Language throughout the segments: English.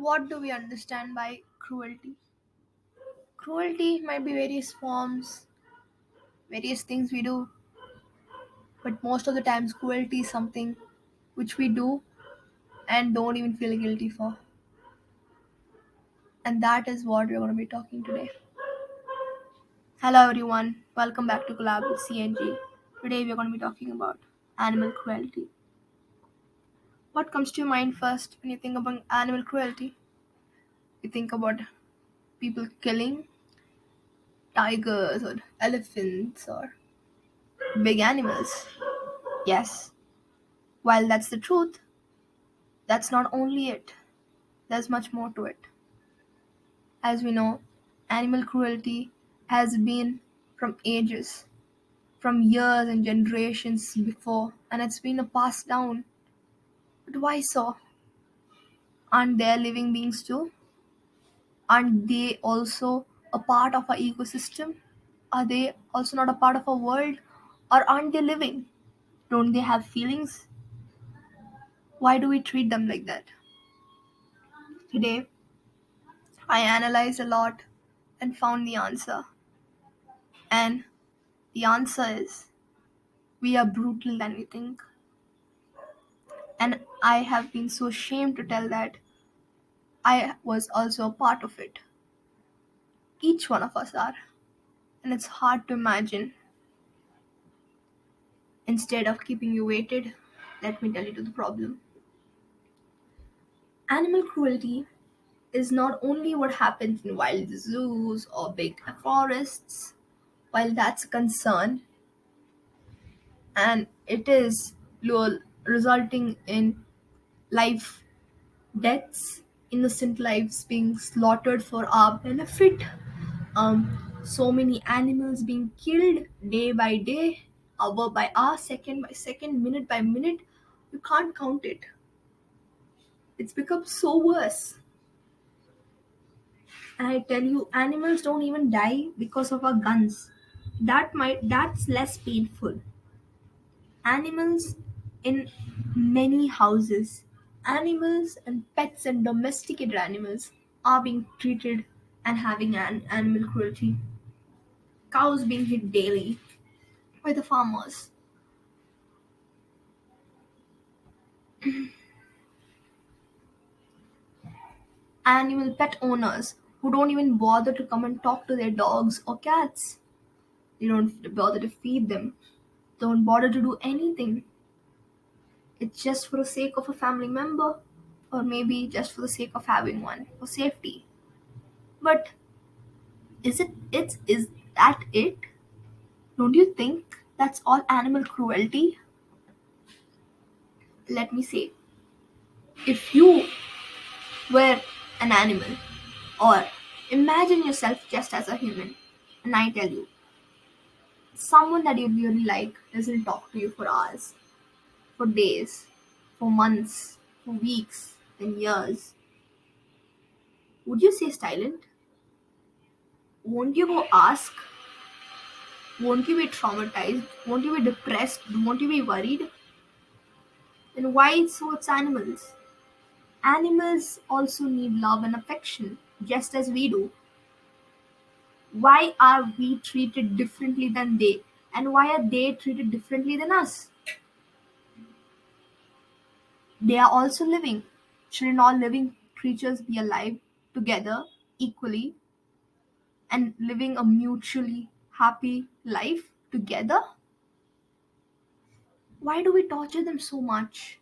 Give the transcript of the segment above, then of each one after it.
What do we understand by cruelty? Cruelty might be various forms, various things we do, but most of the times, cruelty is something which we do and don't even feel guilty for. And that is what we're going to be talking today. Hello, everyone. Welcome back to Collab with CNG. Today, we're going to be talking about animal cruelty. What comes to your mind first when you think about animal cruelty? You think about people killing tigers or elephants or big animals. Yes, while that's the truth, that's not only it. There's much more to it. As we know, animal cruelty has been from ages, from years and generations before, and it's been a passed down. But why so? Aren't there living beings too? Aren't they also a part of our ecosystem? Are they also not a part of our world? Or aren't they living? Don't they have feelings? Why do we treat them like that? Today, I analyzed a lot and found the answer. And the answer is we are brutal than we think. And I have been so ashamed to tell that I was also a part of it. Each one of us are. And it's hard to imagine. Instead of keeping you waited, let me tell you to the problem. Animal cruelty is not only what happens in wild zoos or big forests. While that's a concern, and it is resulting in life deaths, innocent lives being slaughtered for our benefit, so many animals being killed day by day, hour by hour, second by second, minute by minute. You can't count it. It's become so worse. And I tell you, animals don't even die because of our guns. That's less painful. Animals in many houses, animals and pets and domesticated animals are being treated and having an animal cruelty. Cows being hit daily by the farmers. Animal pet owners who don't even bother to come and talk to their dogs or cats. They don't bother to feed them. Don't bother to do anything. It's just for the sake of a family member, or maybe just for the sake of having one for safety. But is that it? Don't you think that's all animal cruelty? Let me say, if you were an animal, or imagine yourself just as a human, and I tell you, someone that you really like doesn't talk to you for hours, for days, for months, for weeks, and years, would you stay silent? Won't you go ask? Won't you be traumatized? Won't you be depressed? Won't you be worried? Then why so it's animals? Animals also need love and affection, just as we do. Why are we treated differently than they? And why are they treated differently than us? They are also living. Shouldn't all living creatures be alive together equally and living a mutually happy life together? Why do we torture them so much?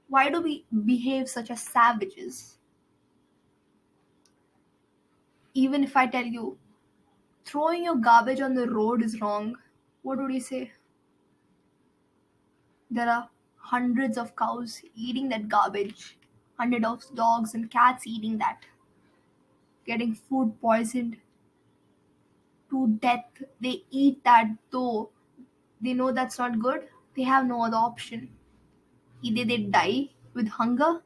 Why do we behave such as savages? Even if I tell you, throwing your garbage on the road is wrong, what would you say? There are hundreds of cows eating that garbage, hundreds of dogs and cats eating that, getting food poisoned to death. They eat that though they know that's not good. They have no other option. Either they die with hunger,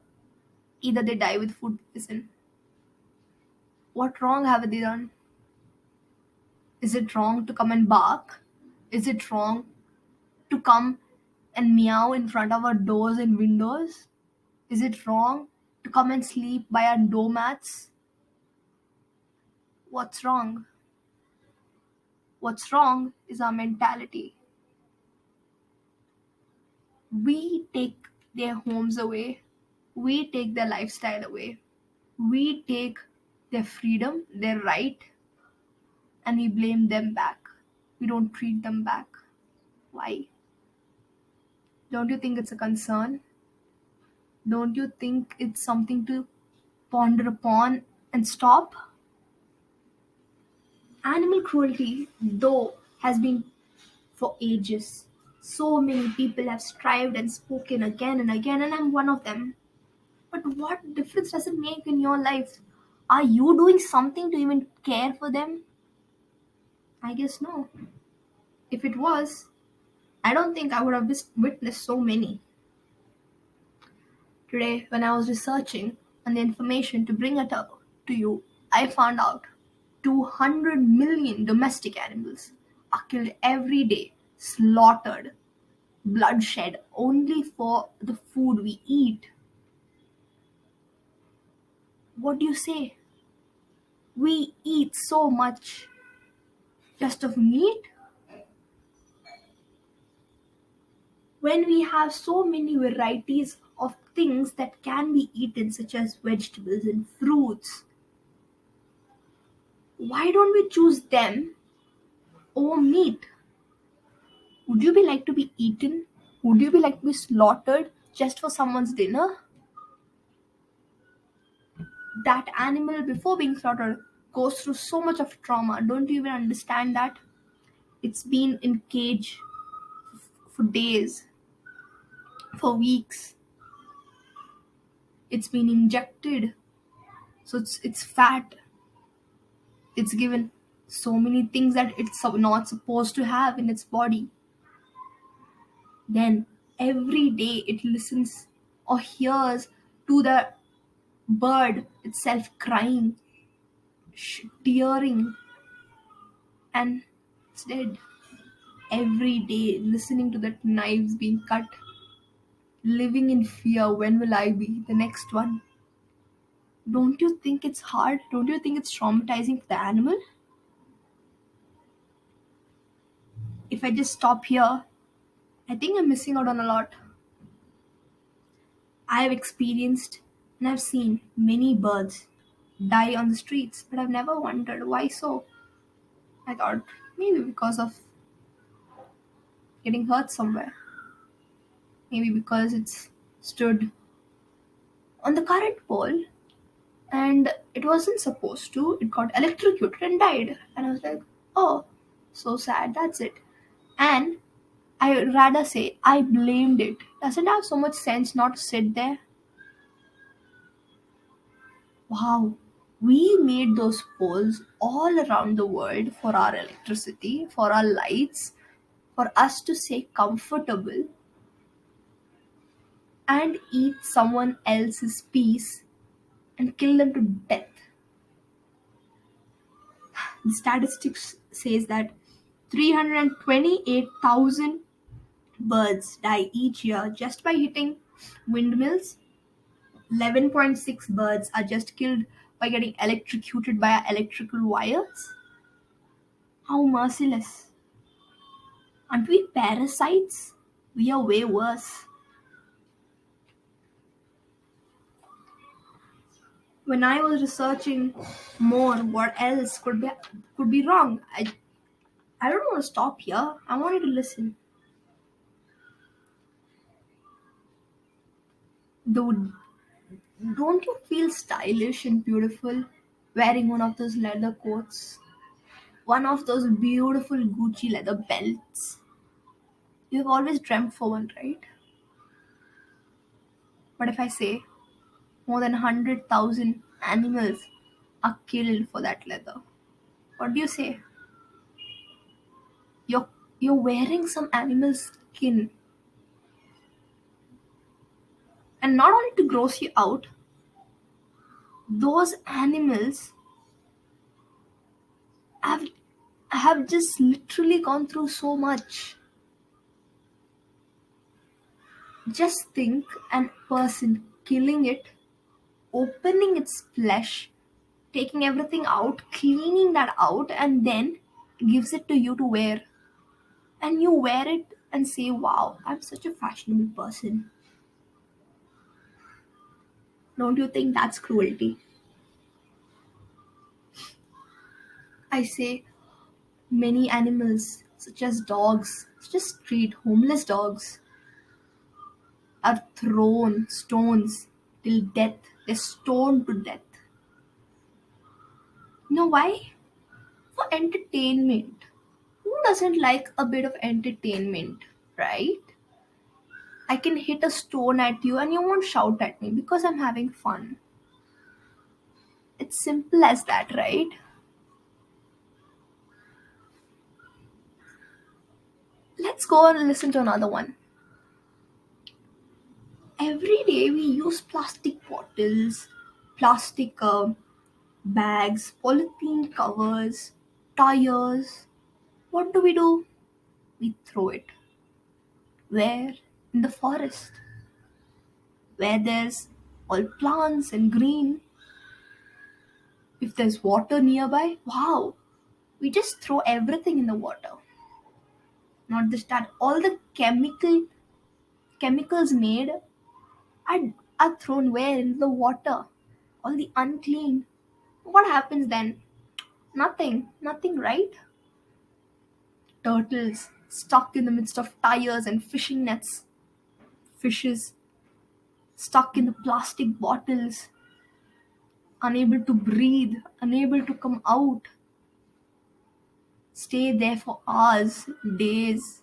either they die with food poison. What wrong have they done? Is it wrong to come and bark? Is it wrong to come and meow in front of our doors and windows? Is it wrong to come and sleep by our doormats. What's wrong? What's wrong is our mentality. We take their homes away, we take their lifestyle away, we take their freedom, their right, and we blame them back. We don't treat them back. Why? Don't you think it's a concern? Don't you think it's something to ponder upon and stop? Animal cruelty, though, has been for ages. So many people have strived and spoken again and again, and I'm one of them. But what difference does it make in your life? Are you doing something to even care for them? I guess no. If it was, I don't think I would have witnessed so many. Today, when I was researching on the information to bring it up to you, I found out 200 million domestic animals are killed every day, slaughtered, bloodshed only for the food we eat. What do you say? We eat so much just of meat when we have so many varieties of things that can be eaten, such as vegetables and fruits. Why don't we choose them over meat? Would you be like to be eaten? Would you be like to be slaughtered just for someone's dinner? That animal, before being slaughtered, goes through so much of trauma. Don't you even understand that? It's been in cage for days, for weeks. It's been injected, so it's fat. It's given so many things that it's not supposed to have in its body. Then every day it listens or hears to the bird itself crying, tearing, and it's dead. Every day listening to that knives being cut, living in fear, when will I be the next one? Don't you think it's hard? Don't you think it's traumatizing for the animal? If I just stop here, I think I'm missing out on a lot. I have experienced and I've seen many birds die on the streets, but I've never wondered why so. I thought maybe because of getting hurt somewhere. Maybe because it's stood on the current pole and it wasn't supposed to. It got electrocuted and died. And I was like, oh, so sad, that's it. And I would rather say I blamed it. Doesn't it have so much sense not to sit there? Wow, we made those poles all around the world for our electricity, for our lights, for us to stay comfortable and eat someone else's peace and kill them to death. The statistics says that 328,000 birds die each year just by hitting windmills. 11.6 birds are just killed by getting electrocuted by electrical wires. How merciless. Aren't we parasites? We are way worse. When I was researching more what else could be wrong, I don't want to stop here. I wanted to listen. Though, don't you feel stylish and beautiful wearing one of those leather coats? One of those beautiful Gucci leather belts? You've always dreamt for one, right? But if I say more than 100,000 animals are killed for that leather, what do you say? You're, you're wearing some animal's skin, and not only to gross you out, those animals have have just literally gone through so much. Just think, an person killing it opening its flesh, taking everything out, cleaning that out, and then gives it to you to wear. And you wear it and say, wow, I'm such a fashionable person. Don't you think that's cruelty? I say, many animals, such as dogs, such as street homeless dogs, are thrown stones till death. They're stoned to death. You know why? For entertainment. Who doesn't like a bit of entertainment, right? I can hit a stone at you and you won't shout at me because I'm having fun. It's simple as that, right? Let's go and listen to another one. Every day we use plastic bottles, plastic bags, polythene covers, tires. What do? We throw it. Where? In the forest. Where there's all plants and green. If there's water nearby, wow, we just throw everything in the water. Not just that, all the chemicals made are thrown where? In the water. All the unclean. What happens then? Nothing, right? Turtles stuck in the midst of tires and fishing nets. Fishes stuck in the plastic bottles, unable to breathe, unable to come out, stay there for hours, days,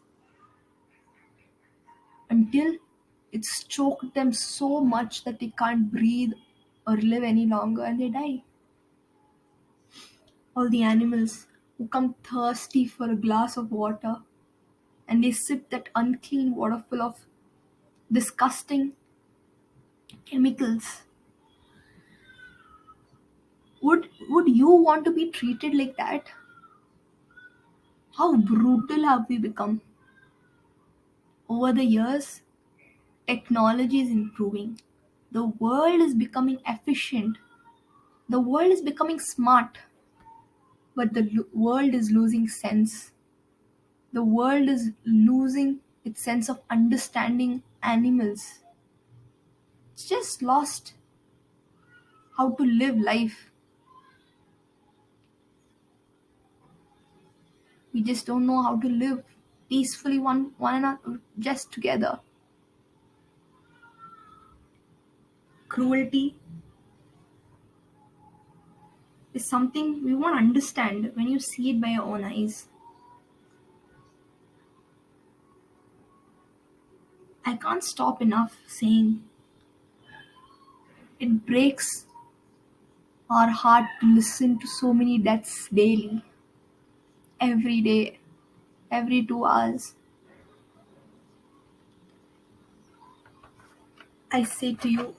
until it's choked them so much that they can't breathe or live any longer and they die. All the animals who come thirsty for a glass of water and they sip that unclean water full of disgusting chemicals. Would you want to be treated like that? How brutal have we become? Over the years, technology is improving. The world is becoming efficient. The world is becoming smart. But the world is losing sense. The world is losing its sense of understanding animals. It's just lost how to live life. We just don't know how to live peacefully one another, just together. Cruelty is something we won't understand when you see it by your own eyes. I can't stop enough saying it breaks our heart to listen to so many deaths daily, every day, every 2 hours. I say to you,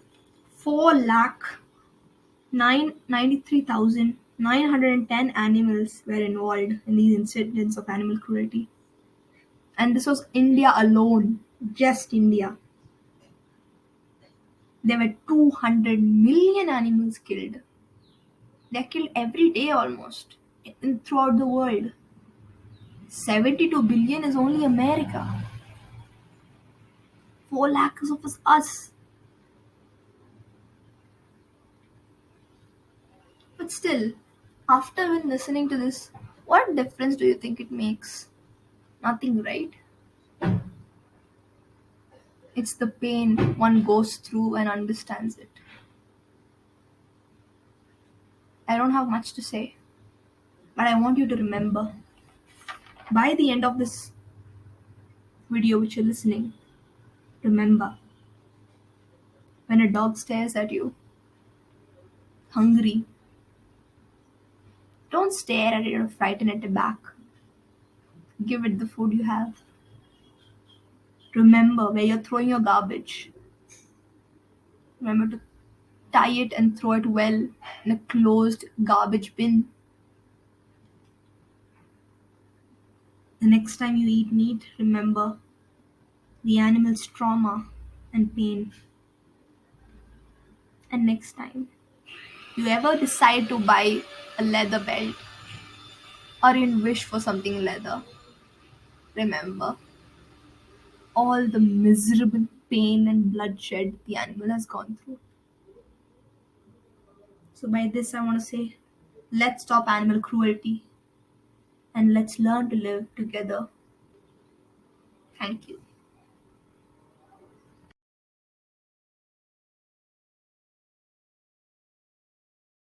4,93,910 animals were involved in these incidents of animal cruelty. And this was India alone, just India. There were 200 million animals killed. They're killed every day almost throughout the world. 72 billion is only America. 4 lakhs of us. But still, after when listening to this, what difference do you think it makes? Nothing, right? It's the pain one goes through and understands it. I don't have much to say, but I want you to remember by the end of this video which you're listening, remember when a dog stares at you, hungry, don't stare at it or frighten it back. Give it the food you have. Remember where you're throwing your garbage. Remember to tie it and throw it well in a closed garbage bin. The next time you eat meat, remember the animal's trauma and pain. And next time you ever decide to buy a leather belt or even wish for something leather, remember all the miserable pain and bloodshed the animal has gone through. So, by this, I want to say let's stop animal cruelty and let's learn to live together. Thank you.